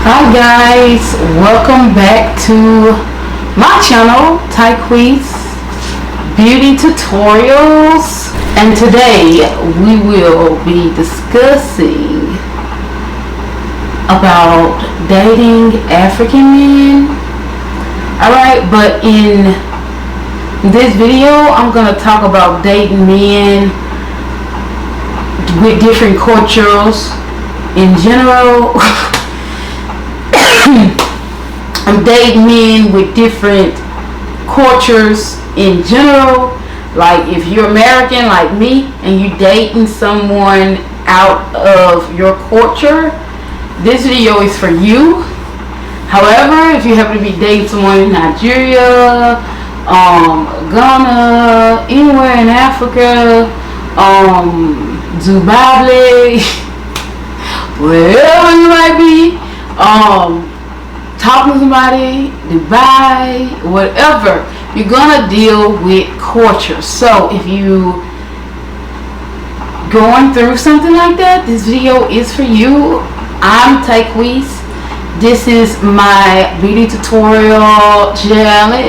Hi guys, welcome back to my channel, Tyque's Beauty Tutorials, and today we will be discussing about dating African men. Alright, but in this video I'm going to talk about dating men with different cultures in general. I'm dating men with different cultures in general. Like if you're American like me and you dating someone out of your culture, this video is for you. However, if you happen to be dating someone in Nigeria, Ghana, anywhere in Africa, Zimbabwe, wherever you might be, talking to somebody, Dubai, whatever, you're gonna deal with culture. So if you going through something like that, this video is for you. I'm Tyque's. This is my beauty tutorial channel,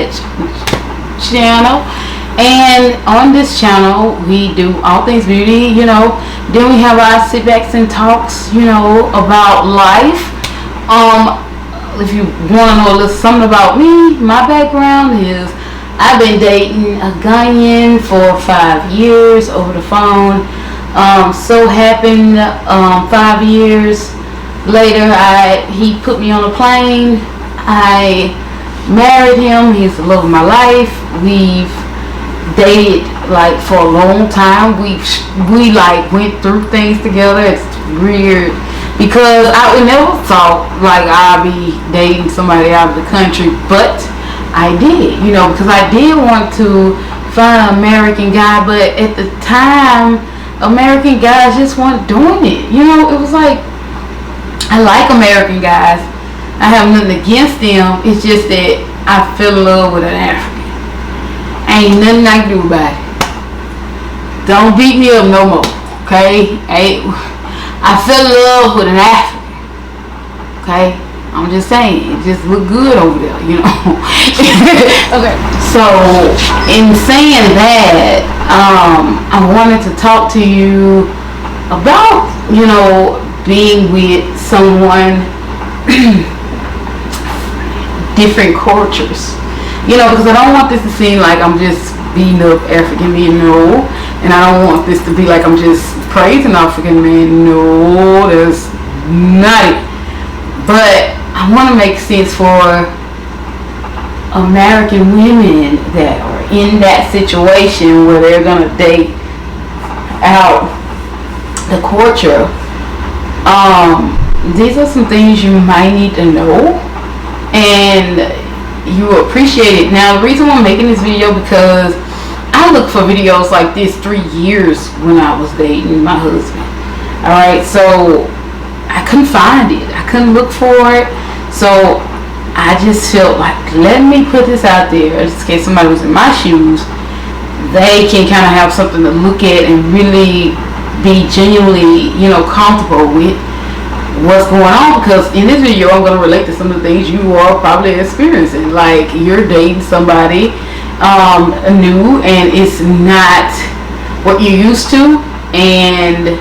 and on this channel we do all things beauty, then we have our sit backs and talks, about life. If you want to know a little something about me, my background is I've been dating a Ghanaian for 5 years over the phone. So happened 5 years later, he put me on a plane. I married him. He's the love of my life. We've dated like for a long time. We like went through things together. It's weird because I would never thought like I'd be dating somebody out of the country, but I did, because I did want to find an American guy, but at the time American guys just weren't doing it. It was like, I like American guys. I have nothing against them. It's just that I fell in love with an African. Ain't nothing I can do about it. Don't beat me up no more, okay? I fell in love with an African, okay? I'm just saying, it just look good over there, Okay, so in saying that, I wanted to talk to you about, being with someone different cultures, because I don't want this to seem like I'm just beating up African men, no, and I don't want this to be like I'm just praising African men, no, that's not it. But I want to make sense for American women that are in that situation where they're gonna date out the culture. These are some things you might need to know, and you will appreciate it. Now, the reason why I'm making this video because I looked for videos like this 3 years when I was dating my husband. Alright, so I couldn't find it. I couldn't look for it. So I just felt like, let me put this out there in case somebody was in my shoes. They can kind of have something to look at and really be genuinely, comfortable with what's going on, because in this video I'm going to relate to some of the things you are probably experiencing. Like you're dating somebody new and it's not what you're used to, and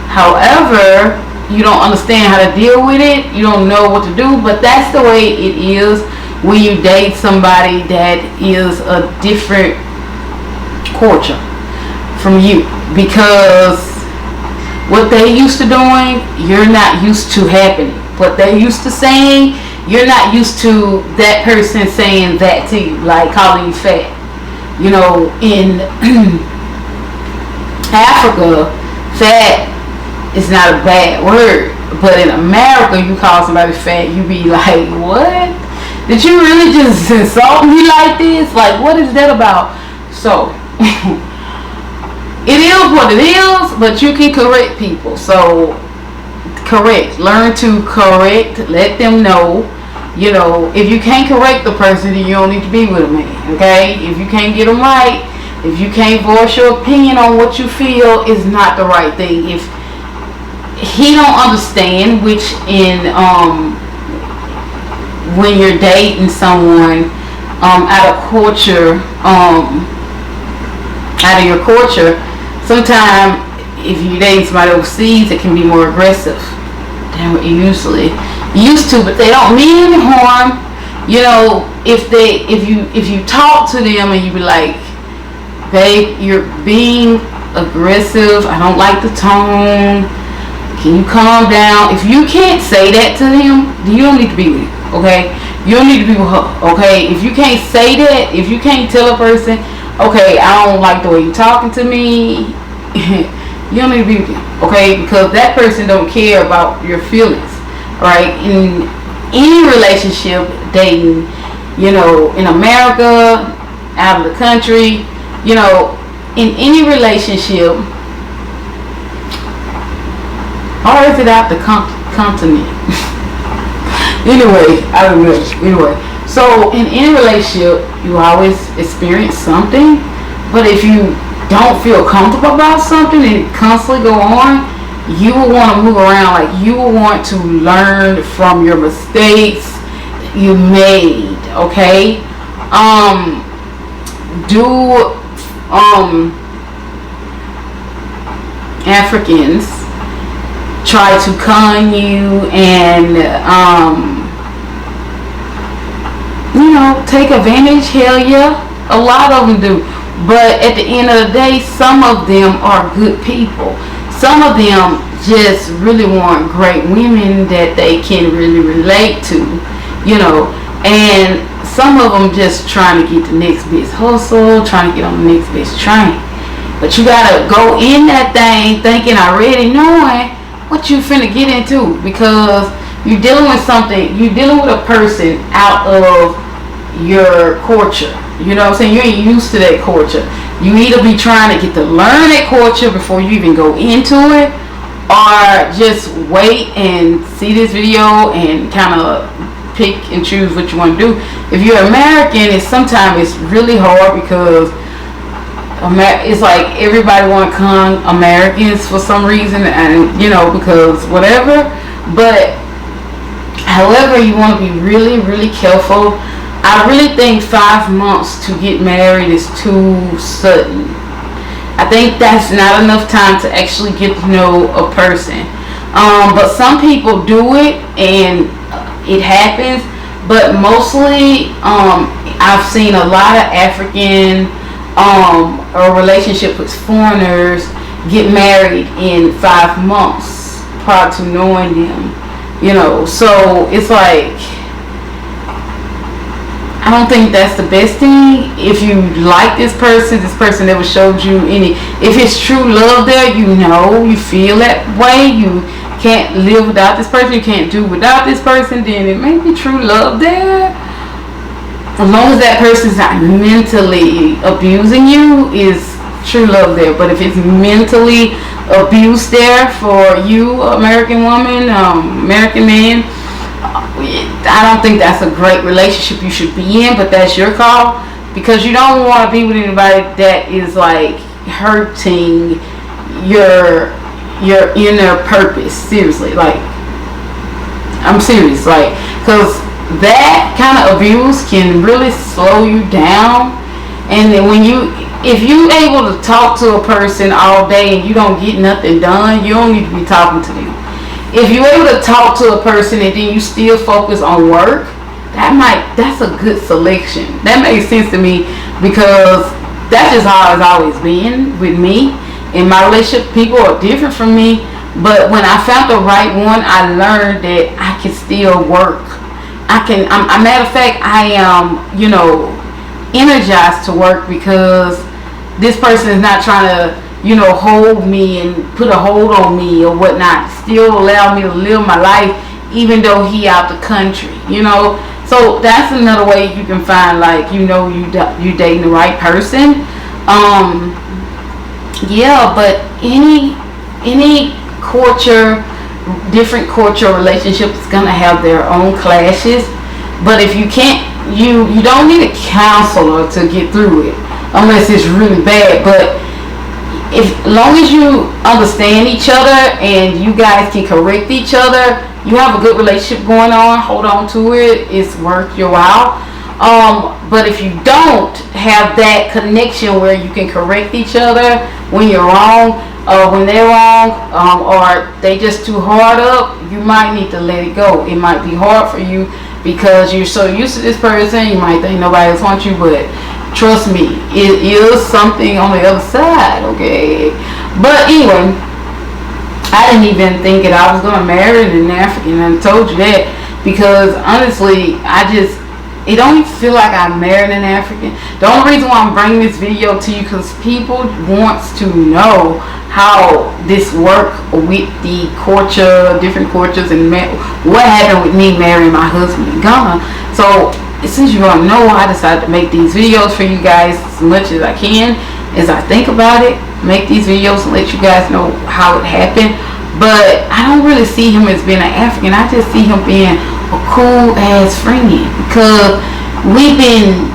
however you don't understand how to deal with it, you don't know what to do, but that's the way it is when you date somebody that is a different culture from you, because what they used to doing, you're not used to happening. What they used to saying, you're not used to that person saying that to you, like calling you fat. In Africa, fat is not a bad word, but in America, you call somebody fat, you be like, what? Did you really just insult me like this? Like, what is that about? So it is what it is, but you can correct people. So learn to correct, let them know. If you can't correct the person, then you don't need to be with a man, okay? If you can't get them right, if you can't voice your opinion on what you feel, is not the right thing. If he don't understand, which in when you're dating someone out of culture, out of your culture, sometimes if you're dating somebody overseas, it can be more aggressive than what you usually used to. But they don't mean any harm. You know, if you talk to them and you be like, babe, you're being aggressive. I don't like the tone. Can you calm down? If you can't say that to him, you don't need to be with him, okay? You don't need to be with her, okay? If you can't say that, if you can't tell a person, okay, I don't like the way you're talking to me, you don't need to be with him, okay? Because that person don't care about your feelings, right? In any relationship, dating, you know, in America, out of the country, you know, in any relationship, or is it out the continent? Anyway, I don't know. Anyway, so in any relationship, you always experience something, but if you don't feel comfortable about something and it constantly go on, you will want to move around. Like, you will want to learn from your mistakes you made, okay? Africans try to con you and you know, take advantage. Hell yeah, a lot of them do. But at the end of the day, some of them are good people. Some of them just really want great women that they can really relate to, you know. And some of them just trying to get the next best hustle, trying to get on the next best train. But you gotta go in that thing thinking, already knowing what you finna get into, because you're dealing with something, you're dealing with a person out of your culture. You know what I'm saying? You ain't used to that culture. You either be trying to get to learn that culture before you even go into it, or just wait and see this video and kind of pick and choose what you want to do. If you're American, sometimes it's really hard because it's like everybody want to con Americans for some reason, and you know, because whatever. But however, you want to be really, really careful. I really think 5 months to get married is too sudden. I think that's not enough time to actually get to know a person. But some people do it and it happens. But mostly, I've seen a lot of African or relationship with foreigners get married in 5 months prior to knowing them. You know, so it's like, I don't think that's the best thing. If you like this person never showed you any, if it's true love there, you know, you feel that way, you can't live without this person, you can't do without this person, then it may be true love there. As long as that person's not mentally abusing you, is true love there. But if it's mentally abuse there for you, American woman, American man, I don't think that's a great relationship you should be in. But that's your call, because you don't want to be with anybody that is like hurting your inner purpose. Seriously, like, I'm serious, like, because that kind of abuse can really slow you down. And then if you able to talk to a person all day and you don't get nothing done, you don't need to be talking to them. If you're able to talk to a person and then you still focus on work, that's a good selection. That makes sense to me, because that's just how it's always been with me. In my relationship, people are different from me, but when I found the right one, I learned that I can still work. Matter of fact, I am, you know, energized to work, because this person is not trying to, you know, hold me and put a hold on me or whatnot. Still allow me to live my life, even though he out the country, you know. So that's another way you can find, like, you know, you dating the right person. Yeah, but any culture, different cultural relationships is gonna have their own clashes. But if you can't, you don't need a counselor to get through it, unless it's really bad. But if long as you understand each other and you guys can correct each other, you have a good relationship going on. Hold on to it. It's worth your while. But if you don't have that connection where you can correct each other when you're wrong, when they're wrong, or they just too hard up, you might need to let it go. It might be hard for you because you're so used to this person. You might think nobody else wants you, but trust me, it is something on the other side, okay? But anyway, I didn't even think that I was going to marry an African, and I told you that because honestly, it don't even feel like I married an African. The only reason why I'm bringing this video to you because people wants to know how this work with the culture, different cultures, and what happened with me marrying my husband in Ghana. So since you want to know, I decided to make these videos for you guys as much as I can, as I think about it. Make these videos and let you guys know how it happened. But I don't really see him as being an African. I just see him being a cool ass friend because we've been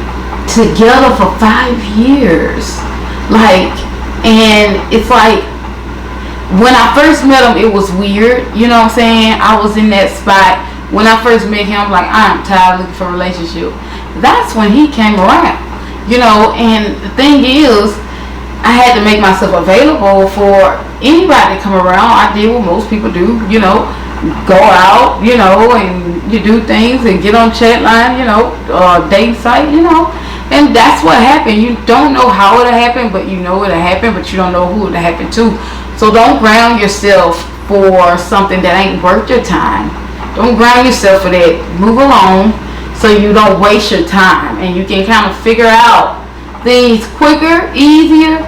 together for 5 years. And it's like when I first met him, it was weird. You know what I'm saying? I was in that spot. When I first met him, like, I'm tired of looking for a relationship. That's when he came around, and the thing is, I had to make myself available for anybody to come around. I did what most people do, go out, and you do things and get on chat line, dating site, and that's what happened. You don't know how it'll happen, but you know it'll happen, but you don't know who it'll happen to. So don't ground yourself for something that ain't worth your time. Don't ground yourself for that. Move along so you don't waste your time and you can kind of figure out things quicker, easier,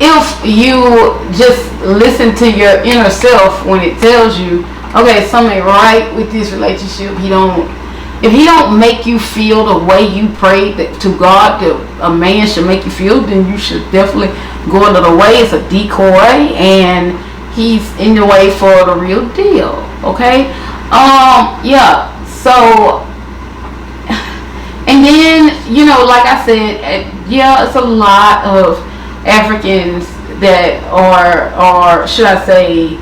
if you just listen to your inner self when it tells you, okay, something ain't right with this relationship. If he don't make you feel the way you prayed to God that a man should make you feel, then you should definitely go another way. It's a decoy and he's in the way for the real deal. Okay? Yeah, so, and then, like I said, yeah, it's a lot of Africans that are, or should I say,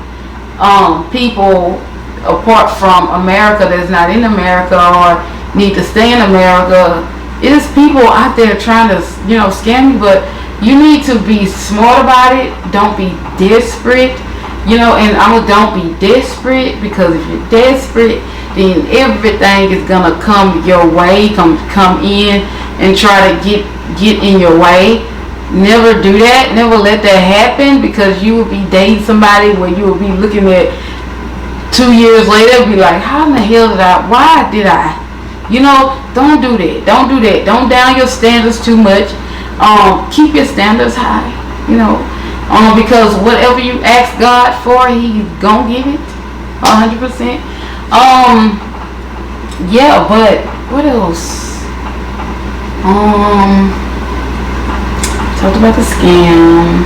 people apart from America that's not in America or need to stay in America. It is people out there trying to, scam you, but you need to be smart about it. Don't be desperate. And don't be desperate, because if you're desperate, then everything is gonna come your way, come in and try to get in your way. Never do that. Never let that happen, because you will be dating somebody where you will be looking at 2 years later and be like, how in the hell why did I? Don't do that. Don't do that. Don't down your standards too much. Keep your standards high. Because whatever you ask God for, He's gonna give it 100%. Yeah, but what else? Talked about the scam.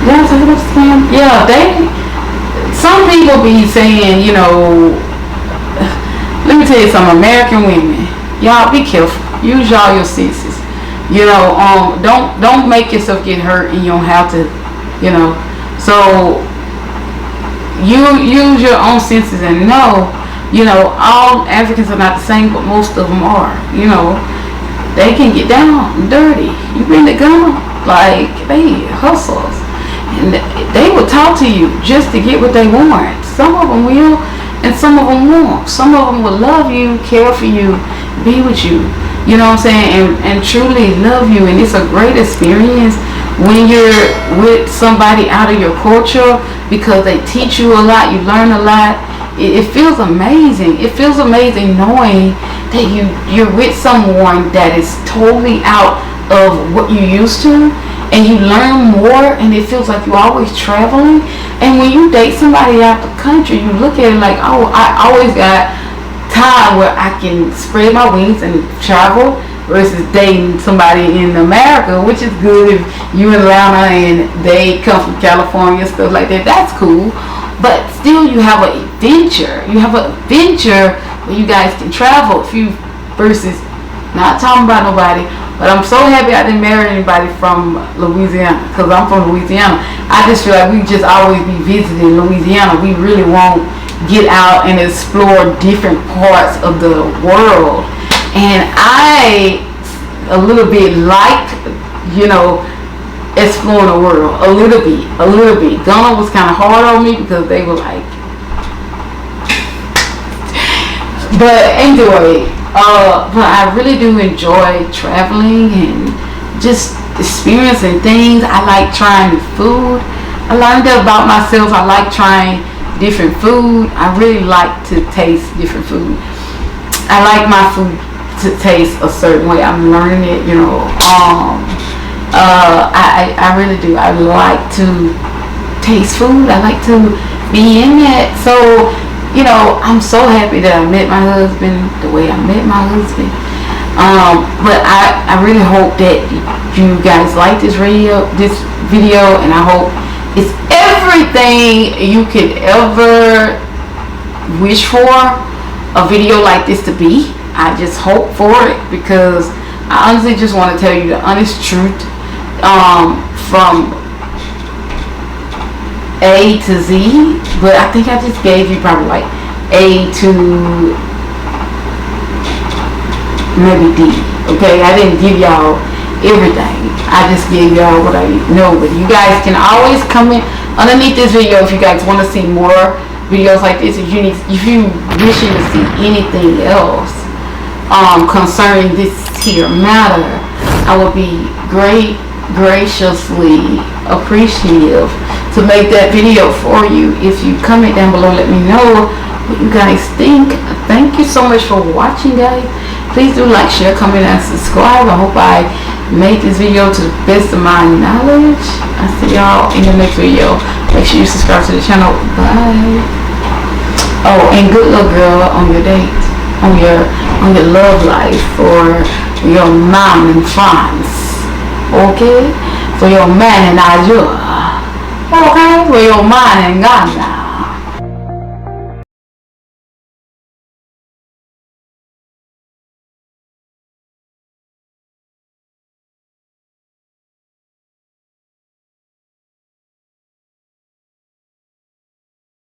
Yeah, talked about the scam. Yeah, some people be saying, let me tell you something, American women, y'all be careful. Use your senses. Don't make yourself get hurt and you don't have to, So you use your own senses and know, all Africans are not the same, but most of them are. They can get down and dirty. You bring the gun, like they hustlers, and they will talk to you just to get what they want. Some of them will, and some of them won't. Some of them will love you, care for you, be with you. You know what I'm saying? And truly love you. And it's a great experience when you're with somebody out of your culture, because they teach you a lot, you learn a lot. It feels amazing. It feels amazing knowing that you're with someone that is totally out of what you used to, and you learn more, and it feels like you're always traveling. And when you date somebody out the country, you look at it like, oh, I always got time where I can spread my wings and travel, versus dating somebody in America, which is good if you in Atlanta and they come from California, stuff like that. That's cool. But still, you have an adventure. You have an adventure where you guys can travel. Versus not talking about nobody But I'm so happy I didn't marry anybody from Louisiana, because I'm from Louisiana. I just feel like we just always be visiting Louisiana. We really won't get out and explore different parts of the world. And I a little bit like, exploring the world a little bit. Ghana was kind of hard on me because they were like, but anyway, but I really do enjoy traveling and just experiencing things. I like trying food. I learned that about myself. I like trying different food. I really like to taste different food. I like my food to taste a certain way. I'm learning it, I really do. I like to taste food. I like to be in it. So, I'm so happy that I met my husband the way I met my husband. But I really hope that you guys like this video, and I hope it's everything you could ever wish for a video like this to be. I just hope for it, because I honestly just want to tell you the honest truth, from A to Z, but I think I just gave you probably like A to maybe D. Okay, I didn't give y'all everything. I just gave y'all what I know. But you guys can always comment underneath this video if you guys want to see more videos like this. If you wishing to see anything else concerning this here matter, I would be graciously appreciative to make that video for you. If you comment down below, let me know what you guys think. Thank you so much for watching, guys. Please do like, share, comment, and subscribe. I hope I made this video to the best of my knowledge. I'll see y'all in the next video. Make sure you subscribe to the channel. Bye. Oh, and good luck, girl, on your date, on your love life, for your mom in France. Okay, for your man in Nigeria. Okay, for your man in Ghana.